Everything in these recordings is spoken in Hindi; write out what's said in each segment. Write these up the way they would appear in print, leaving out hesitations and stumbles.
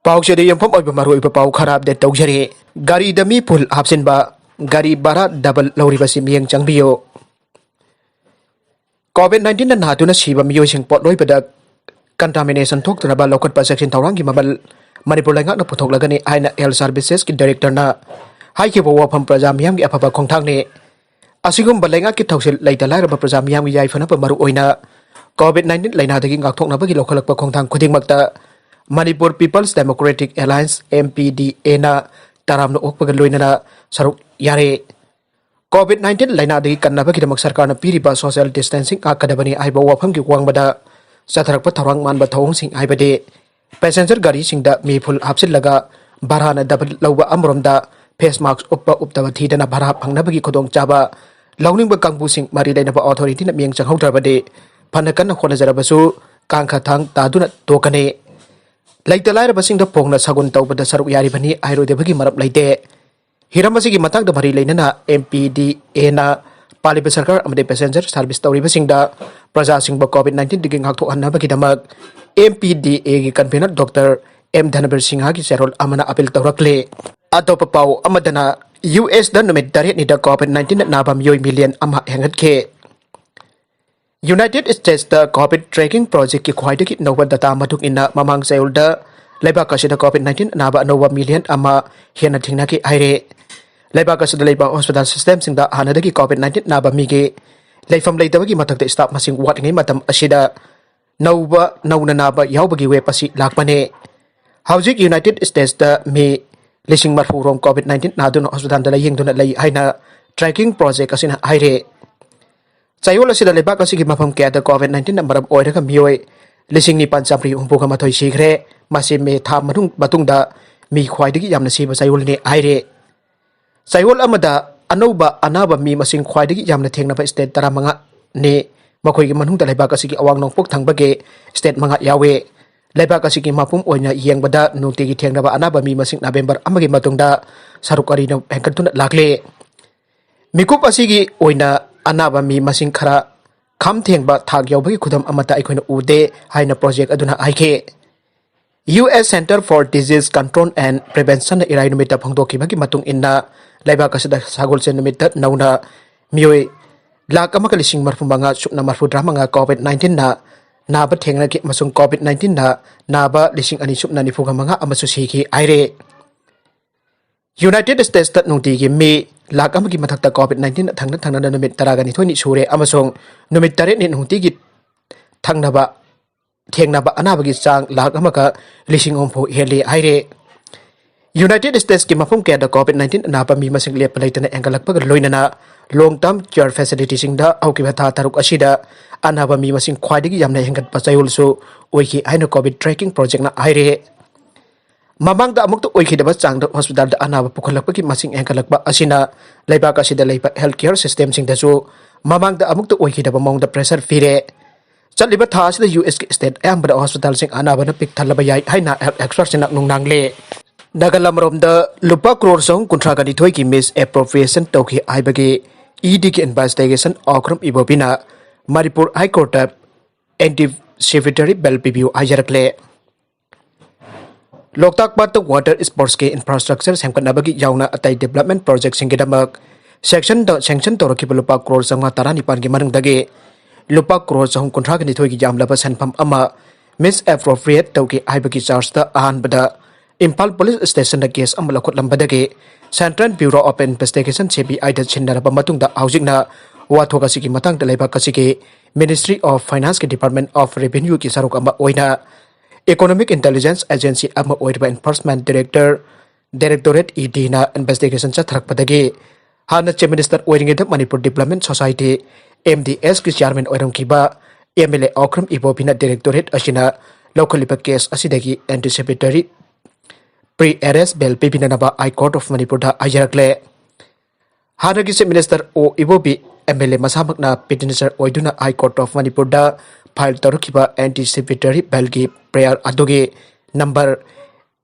पाउचेद यंफम मरुब पाउ खराब दे तौजरे गाड़ी दमी पुल हापसिनबा गाड़ी बारा डबल लौरिबसी मियंग चंगबियो कोविड-19 na natuna siba miyoising potloy pada contamination thoktanaba lokatpa section thawrangi mabal manipur laingak na puthoklagani aina health services ki director na haikibo wafam praja miyam gi afaba khongthang ne asigum balaingak ki thausil laita lairaba praja miyam gi yaifana pa maru oina covid-19 laina dagi ngakthoknaba gi lokhalakpa khongthang khudingmakta Manipur People's Democratic Alliance MPDA na taramno okpaga loinana saruk yare COVID-19 laina dagi kannaba kidamak sarkar na piriba social distancing akadabani aiba wafam ki wangbada satharakpa tharang manba thawong sing aibade passenger gari singda miful hapsillaga barana dabal lawba amromda face mask uppa uptaba thidana bhara phangnabagi khodong chaba lawningba kangbu sing mari lainaba authority na mieng changhautrabade phanakan khonajarabasu kangkha thang taduna tokane laita lairabasing da pongna sagun tawbada saruk yari bani airode marap laite हिरमसी की मतक भरी लेना MPDA ना पालिबा सरकार अमदे पैसेंजर सर्विस तौरीबसिंग दा प्रजा सिंह कोविड-19 दिगिंग हाक्थो अन्नबगिदमक MPDA की convener doctor M Dhanbir Singh की सेरोल अमना अपील तौरकले अतोप पाउ अमदना US दा नुमित तरेत निदा कोविड-19 नाबम योय मिलियन अमा हेंगतखे यूनाइटेड स्टेट्स दा कोविड ट्रैकिंग प्रोजेक्ट की ख्वाइदगी नोबा डाटा मथुक इना ममांग सेउल दा लेबाक असिदा कोविड-19 नाबा नोबा मिलियन अमा हेना थिंगना की आइरे लेबाक असिदा लेबा हॉस्पिटल सिस्टम सिंदा हानदगी कोविड-19 नाबा मिगे लेफम लेतबगी मथकते स्टाफ मसिंग वाटंगे मतम असिदा नौबा नौना नाबा यावबगी वे पसी लाकपने हौजिक यूनाइटेड स्टेट्स दा मे लिसिंग मरफु रोम कोविड-19 नादुन हॉस्पिटल दा लेयिंगदुना लई हाइना ट्रैकिंग प्रोजेक्ट असिना आइरे चायोल असिदा लेबाक असिगी मफम केदा कोविड-19 नंबरम ओइरगा मियोय लिसिंग नि पंचाप्री हुंपुगा मथोय सिग्रे मासे मे था मतुंगदा मी ख्वाइदगी यामना सिबा चायोल ने आइरे चायोल अमदा अनौबा अनाबा मी मसिंग ख्वाइदगी यामना थेंगनाबा स्टेट तरामंगा ने मखोयगी मनुंगदा लेबाक असिगी अवांग नोंपोक थंगबगे स्टेट मंगा यावे लेबाक असिगी मापुम ओइना येंगबदा नुतिगी थेंगनाबा अनाबा मी मसिंग नवेंबर अमगे मतुंगदा सारुकारी नो हेंकतुना लागले मिकुप असिगी ओइना अनाबा मी मसिंग खरा खम थेंगबा थाग यावबगी खुदम अमता अखोइना उदे हाइना project अदुना आइखे US Center for Disease Control and Prevention na irai numita phangdokibagi matung inna laibak asida sagol sen numita nauna mioi lak amaka lising marfumanga sukna marfudra manga COVID-19 na naba thengna ki masung COVID-19 na naba lising ani sukna ni fuga manga amasu siki aire United States tat nungti gi mi lak amaki mathakta COVID-19 thangna na numit taragani thoni sure amasung numit tare ni nungti gi thangnaba थेंगनाबा अनाबगी चांग लाख अमका लिसिंग ओमफो हेले आइरे यूनाइटेड स्टेट्स की मफम केदा कोविड-19 नाबा मी मसिंग लेप लेतना एंगलकपग लोइनना लॉन्ग टर्म केयर फैसिलिटी सिंगदा औकिबा था तारुक असिदा अनाबा मी मसिंग ख्वाइदगी यामना हेंगत पचायुलसु ओइखि आइनो कोविड ट्रैकिंग प्रोजेक्ट ना आइरे ममांगदा अमुक्त ओइखिदबा चांग हॉस्पिटल दा अनाबा पुखलकपगी मसिंग एंगलकपा असिना लेबाक असिदा लेबा हेल्थ केयर सिस्टम सिंगदसु ममांगदा अमुक्त ओइखिदबा माउंगदा प्रेशर फिरे चलिबा था से US के स्टेट एम्बड हॉस्पिटल सिंग अनाबन पिक थलबा याई हाइना एक्सपर्ट सिंग नुंगनांगले नगलमरोम द लुपा क्रोर सong कुंट्रा गनि थोय की मिस एप्रोप्रिएशन तोखि आइबगे ईडी की इन्वेस्टिगेशन ऑक्रम इबोबिना Manipur high court anticipatory bail पिबियो आयरकले लोकताक पात वाटर स्पोर्ट्स के इंफ्रास्ट्रक्चर सेमकनबगी यावना अतै डेवलपमेंट प्रोजेक्ट सिंग दमक सेक्शन तोरखि लुपा क्रोर संगा 19 की मनंगदगे लुपा क्रोर सहम कुंट्रा गनि थोय की यामलबा सनफम अमा मिस एप्रोप्रिएट तोखि आइबगी चार्ज द अहानबदा इम्फाल पुलिस स्टेशन द केस अमला खोटलंबदगे Central Bureau of Investigation CBI द छिनरबा मतुंगदा हाउजिंगना वाथोगासिगी मतंग द लेबा कसिगे मिनिस्ट्री ऑफ फाइनेंस के डिपार्टमेंट ऑफ रेवेन्यू की सरुक अमा ओइना इकोनॉमिक इंटेलिजेंस एजेंसी अमा ओइरबा एनफोर्समेंट डायरेक्टोरेट ED ना इन्वेस्टिगेशन चथरकपदगे हाना चीफ मिनिस्टर ओइरिंगे मणिपुर डेवलपमेंट सोसाइटी MDS की चेयरमैन ओइरंकिबा MLA औक्रम इबोबिना डायरेक्टोरेट असिना लौखलिबा केस असिदगी एंटीसिपेटरी प्री अरेस्ट बेल पिबिननबा हाई कोर्ट ऑफ मणिपुर दा आयरकले हानगी chief minister O Ibobi MLA मसामकना पिटिशनर ओइदुना हाई कोर्ट ऑफ मणिपुर दा फाइल तरुखिबा एंटीसिपेटरी बेल की प्रेयर अदुगे नंबर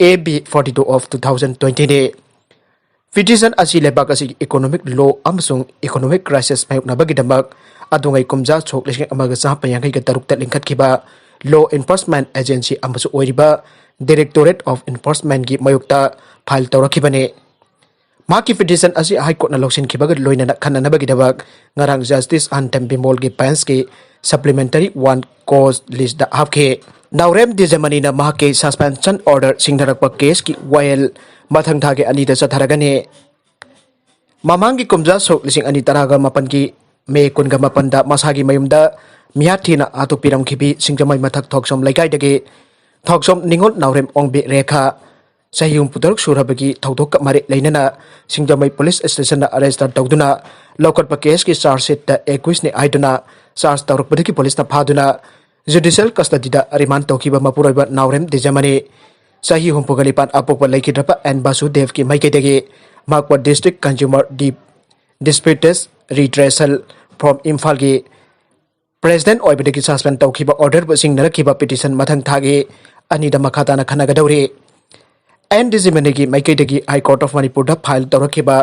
AB 42 of 2020 ने पिटिशन असी लेबाक असी इकोनॉमिक लॉ अमसुंग इकोनॉमिक क्राइसिस मायoknabagidamक अदुंगै कुमजा छोक लिसिंग अमगा चापयांगै ग तरुक त लिंखतखिबा लॉ एनफोर्समेंट एजेंसी अमसु ओइरिबा Directorate of Enforcement की मयुक्ता फाइल तौरखिबने माकी पिटिशन असी हाई कोर्ट न लौसिन खिबग लोइना खन्ननबगी दबक ngarang justice Antam Bimol की बेंच की supplementary one cause list दा हाफखे नाउरेम दिजमनी न माके सस्पेंशन ऑर्डर सिंगरक केस की वायल मथंग थागे अनी द चथरगने ममांगी कुमजा सोक लिसिंग अनी तरागा मपन की मे कुनगा मपन दा मसागी मयुमदा मियाथीना आतोपिरम खिबी सिंगजमई मथक थोकसोम लैकाइदगे थोकसोम निंगोल नाउरेम ओंबे रेखा सहियुम पुतरक सुरबगी थौदोक मारे लेनना सिंगजमई पुलिस स्टेशन अरेस्ट तौदुना लोकट केस की चार्ज शीट 21 ने आइदुना चार्ज तौरकबदगी पुलिस न फादुना जुडिशियल कस्टडी दा रिमांड तौखिबा मपुरैबा नाउरेम दिजमनी सही हुंपुगलिपान अपोप लेखिद्रपा एन बासुदेव की माइकेदगी माकवा district consumer disputes redressal forum Imphal की प्रेसिडेंट ओइबदगी सस्पेंड तौखिबा ऑर्डर बसिंग नरखिबा पिटिशन मथंग थागे अनिदा मखाताना खनगदौरी एन दिजमनी की माइकेदगी हाई कोर्ट ऑफ मणिपुर दा फाइल तौरखिबा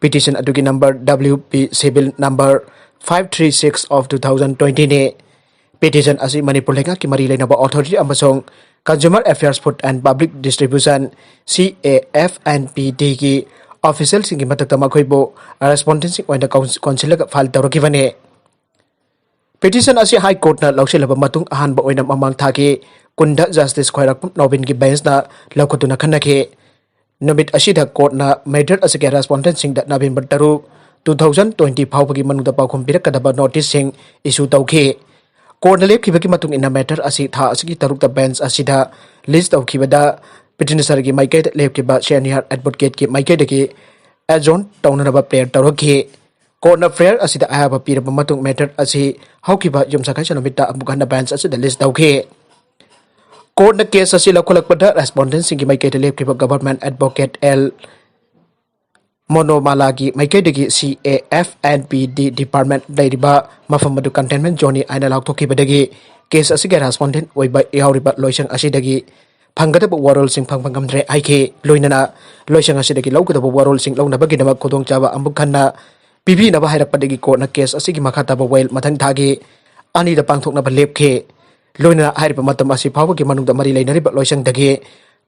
पिटिशन अदुगी number WP civil number 536 of 2020 ने पिटिशन असी मणिपुर लेंगा की मरी लेनबा अथॉरिटी अमसोंग consumer affairs food and public distribution CAFNPD की ऑफिशियल सिंगी मतक मखोइबो रेस्पोंडेंसिंग ओइना काउंसिल का फाइल तौरखिबने पिटिशन असी हाई कोर्ट न लौसिलबा मतुंग अहानबा ओइना ममांग थागे कुंडा जस्टिस खोइरक नोबिन की बेंच न लौखतुना खनखे नुमित असिदा कोर्ट न मैटर असके रेस्पोंडेंसिंग द नवंबर 2020 फाउबगी मनुदा पाखुम पिरकदबा नोटिस सिंग इशू तौखे कोर्ट न लेखिबगी मतुंग इन मैटर असी था असगी तरुक द बेंच असिदा लिस्ट तौखिबदा पिटिशनर की माइकेद लेखिबा सीनियर एडवोकेट की माइकेदगी एजोन तौननबा प्लेयर तौरखि कोर्ट न फेयर असिदा आयाबा पिरबा मतुंग मैटर असी हौखिबा युमसाखाइ सनुमिता अमुगना बेंच असिदा लिस्ट तौखे कोर्ट न केस असी लखोलकपदा रेस्पोंडेंसिंग की माइकेद लेखिबा गवर्नमेंट एडवोकेट L मोनोमाला की माइकेदगी CAFNPD डिपार्टमेंट लेरिबा मफम मदु कंटेनमेंट जोनी आइना लाउथोखिबदगी केस असिगे रेस्पोंडेंट ओइबा यावरिबा लोइसंग असिदगी फंगदब वरोल सिंग फंगमगमद्रे आइखे लोइनना लोइसंग असिदगी लौगदब वरोल सिंग लौनबगी नमक खोदोंग चाबा अमुखन्ना पिबी नबा हाइरपदगी कोर्ट न केस असिगी मखाताबा वेल मथंग थागे अनिदा पांगथोकनबा लेपखे लोइना हाइरबा मतम असि फावगी मनुंगदा मरि लेनरिबा लोइसंगदगी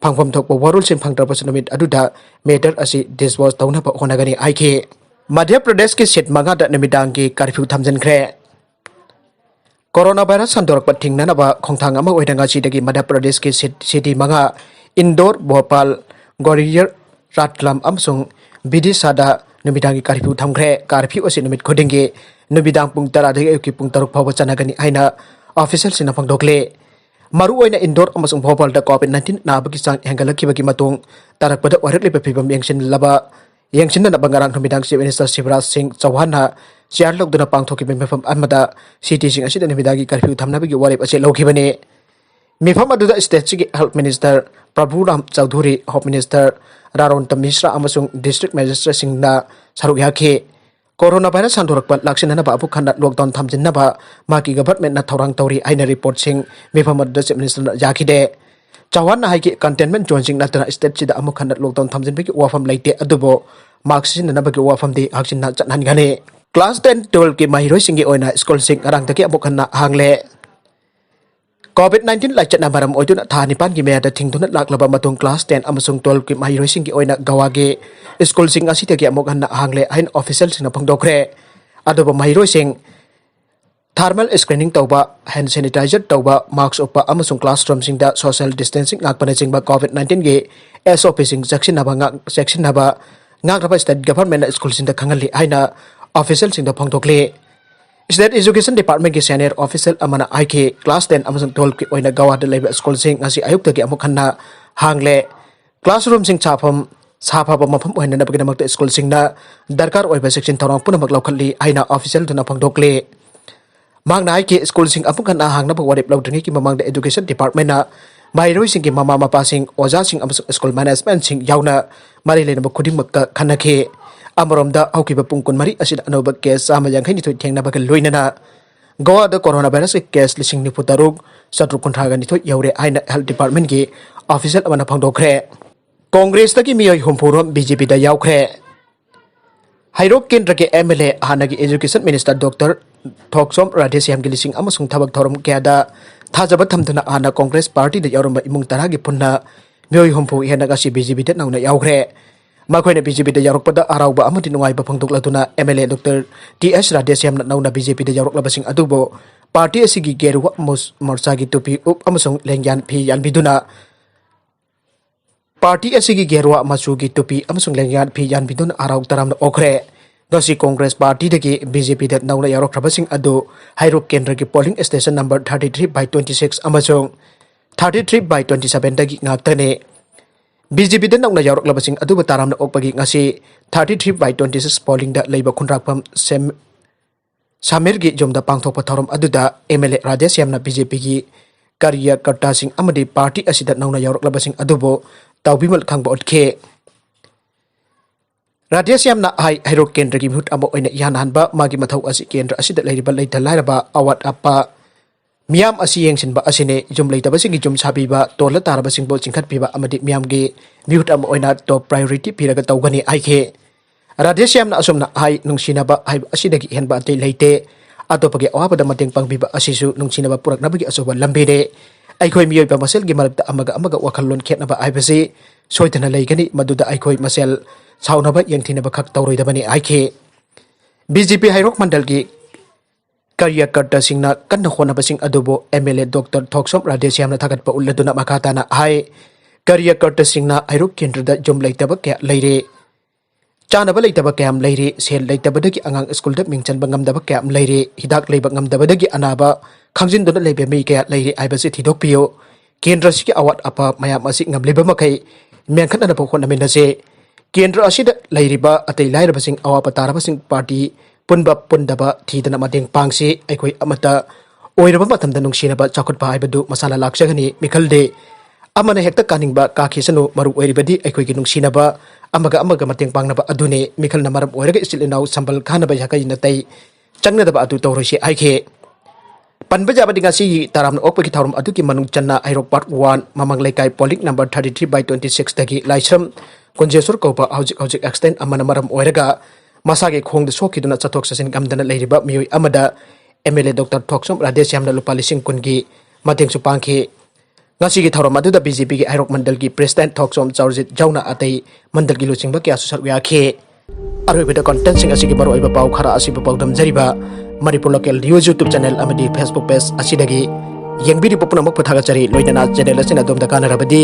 फंगफम थोकबा वरोल सिंग फंगद्रबस नमित अदुदा मेटर असि डिस्पोज तौनबा होनगनी आइखे मध्य प्रदेश की सीट मंगादा निमिदांग की कर्फ्यू थमजनख्रे कोरोना वायरस संदोरक थिंगनबा खोंथांग अमा ओइदंगा सिदगी मध्य प्रदेश की सिटी मंगा इंदौर भोपाल ग्वालियर रातलाम अमसुंग विदिशादा निमिदांगी कर्फ्यू थमख्रे कर्फ्यू असि निमित खुदिंगे निमिदांग पुंग 10 दगी अयुकी पुंग 3 फावबा चनगनी आइना ऑफिशियल सिना फंगदोकले मरु ओइना इंदौर अमसुंग भोपाल दा COVID-19 नाबगी चांग हेंगलखिबगी मतुंग तारकपदा वरकलिबा फिबम यंगसिननबा ngarang निमिदांग चीफ मिनिस्टर शिवराज सिंह चौहान ना शेयर लौदुना पांगथोखिबा मिफम अमदा सिटी सिंग असिदा निमिदांगी कर्फ्यू थमनबगी वारेब असे लौखिबने मिफम अदुदा स्टेट की health minister Prabhuram Choudhary home minister रारोन्त मिश्रा अमसुंग डिस्ट्रिक्ट मजिस्ट्रेट सिंगना सरुक याखे कोरोना वायरस संदोरकपा लाक्सिननबा अबुखन्ना लॉकडाउन थमजिननबा माकी गवर्नमेंट न थौरांग तौरी आइना रिपोर्ट सिंग मिफम अदुदा चीफ मिनिस्टर याखिदे चौहान ना हाइकी कंटेनमेंट जोन सिंग नतना स्टेट सिदा अमुखन्ना लॉकडाउन थमजिनबगी वाफम लेते अदुबो मार्क्सिननबगी वाफम दे हाक्सिनना चतनहनगने क्लास 10 12 की महिरोई सिंगी ओइना स्कूल सिंग अरांगदगी अमुखन्ना हांगले COVID-19 लाइचना मरम ओइदुना था निपान की मेयादा थिंगदुना लाक्लबा मतुंग क्लास 10 अमसुंग 12 की महिरोई सिंगी ओइना गवागे स्कूल सिंग असिदगी अमुखन्ना हांगले आइन ऑफिशियल सिंग फंगदोखरे अदुबा महिरोई सिंग थर्मल स्क्रीनिंग तौबा हैंड सैनिटाइजर तौबा मास्क उपा अमसुंग क्लासरूम सिंगदा सोशल डिस्टेंसिंग नाकपने सिंगबा COVID-19 के SOP सिंग सेक्शननबा नागरबा स्टेट गवर्नमेंट स्कूल सिंगदा खंगली आइना ऑफिशियल सिंगदा फंगदोखले स्टेट एजुकेशन डिपार्टमेंट की सीनियर ऑफिसर अमना आइके क्लास 10 अमसुंग 12 की ओइना गवादा लेबा स्कूल सिंग असी अयुक्तगी अमुखन्ना हांगले क्लासरूम सिंग साफाबा मफम ओइननबगिदमक स्कूल सिंगना दरकार ओइबा सेक्शन थौरांग पुनमक लौखली आइना ऑफिशियल दुना फंगदोखले मांगना आइके स्कूल सिंग अमुखन्ना हांगनबा वारेप लौद्रिंगी की ममांगदा एजुकेशन डिपार्टमेंट ना माइरोई सिंग की ममा मपा सिंग ओजा सिंग अमसुंग स्कूल मैनेजमेंट सिंग यावना मारि लेनबा खुदिमक खनखे अमरोमदा हौकिबा पुंग 20 असिदा अनोबा केस 152 थेंगनाबा लोइनना गोवादा कोरोना वायरस के केस 9,793 यौरे आइना हेल्थ डिपार्टमेंट की ऑफिशियल अमना फंगदोखरे कांग्रेस तकी मियोय हुंफुरोम बीजेपी दा यावखरे हाइरोक केंद्र के MLA हानागी education minister doctor Thoksom Radheshyam की लिसिंग अमसुंग थबक थोरम क्यादा थाजब थमदुना आना कांग्रेस पार्टी दा यावरम इमुंग तरागी पुन्ना म्योय हुंफु हेना गासी बीजेपी दा नाउना यावग्रे मखोइना बीजेपी दा यावरकपदा अराउबा अमदि नुंगाइबा फंगदोक्लदुना एमएलए डॉक्टर टीएस राधेश्यामना नाउना बीजेपी दा यावरक्लबसिंग अदुबो पार्टी असिगी गेरुवा मोर्चा की टोपी उप अमसुंग लेंग्यान फी यानबिदुना पार्टी असिगी गेरुवा मचू की टोपी अमसुंग लेंग्यान फी यानबिदुना अराउ तरामना ओखरे गसी कांग्रेस पार्टी दगी बीजेपी दा नाउना यावरक्लबसिंग अदु हाइरोक केंद्र की polling station number 33/26 अमसुंग 33/27 दगी ngakne BJP दा नाउना यावरक्लबसिंग अदु तारामना ओकपगी ngasi 33/26 पोलिंग दा लेबा खुनराकपम सेम सामेर की जोमदा पांगथोप थौरम अदुदा एमएलए राधेश्यामना बीजेपी की कार्यकर्ता सिंह अमदी पार्टी असिदा नाउना यावरक्लबसिंग अदुबो ताउबिमल खांगबो ओटखे राधेश्यामना हाइरोक केंद्र की मिहुत अमो ओइना यानहानबा मागी मथौ असि केंद्र असिदा लेरिबा लेथा लाइरबा अवात अपा मियाम असि येंसिनबा असिने जुम लेतबसिंगी जुम साबीबा तोला तारबसिंगबो चिंखतपीबा अमदी मियाम की मिहुत अमो ओइना टॉप प्रायोरिटी पीरगा तौगनी आइखे राधेश्यामना असुमना हाई नुंसिनबा हाइब असिदगी हेनबा अते लेते अतोपगे अवाबदा मतेंग पांगबीबा असिसु नुंसिनबा पुरकनबगी असुबा लंबेरे अइखोय मियोइबा मसेलगी मरबदा अमगा वखललोन खेतनबा आइबसि सोइदना लेगनी मदुदा अइखोय मसेल साउनबा यंगथिनबा खक तौरोइदबनी आइखे बीजेपी हाइरोक मंडल की कार्यकर्ता सिंगना कन्न होनबसिंग अदुबो एमएलए डॉक्टर थोक्सोम राधेश्यामना थागतपा उल्लदुना मखाताना हाई कार्यकर्ता सिंगना हाइरोक केंद्रदा जुम लेतबा क्या लेरे चानब लेतब कयाम लेरे सेल लेतबदगी अंगांग स्कूल मिंचन बंगमदब कयाम लेरे हिदाक लेब ngमदबदगी अनाबा खांजिनदुना लेबे मी कया लेरे आइबसे थिदोकपियो केंद्र सिकी अवात अपा मयाम असि ngमलेब मखै मेंखनना होनमिनसे केंद्र असिदा लेरिबा अतै लाइरबसिंग अवापा तारबसिंग पार्टी पुनबा पुनदबा थीदना मतेंग पांगसे अखोय अमता ओइरबा मतमदा नुंसिनबा चाखुटबा हाइबदु मसाला लाक्सगनी मिखलदे अमना हेक्ता कानिंगबा काखिसनु मरु ओइरिबदी अखोयगी नुंसिनबा अमगा मतेंग पांगनबा अदुने मिखलना मरम ओइरगा इस्टिलिनाउ संबल खानबा याकै नतै चंगनदबा अदु तौरोइसे आइखे पनबजाबदी ngasi taram okpaki thaurum aduki manung channa hairok part 1 mamang lekai polling number 33/26 dagi laisram konjesur kopa hojik extend amana maram oiraga masage khongda sokiduna chathok sasin gamdana leiriba mioi amada MLA Dr. Thoksom Radhesyamna lupa lising kungi mateng su pangkhi ngasi gi thaurum aduda BJP gi hairok mandal gi president Thoksom Chaurjit jauna atai mandal gi luchingba kya su sarwa khe aroi content sing asigi baro iba pau khara asiba pawdam jariba Manipur local news YouTube channel amadi Facebook page asidagi yengbiri popuna mak pathaga chari loidana channel asina dom da kana rabadi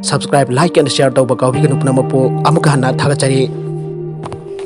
subscribe like and share tawba kawbi gnu puna mapu amuka hana thaga chari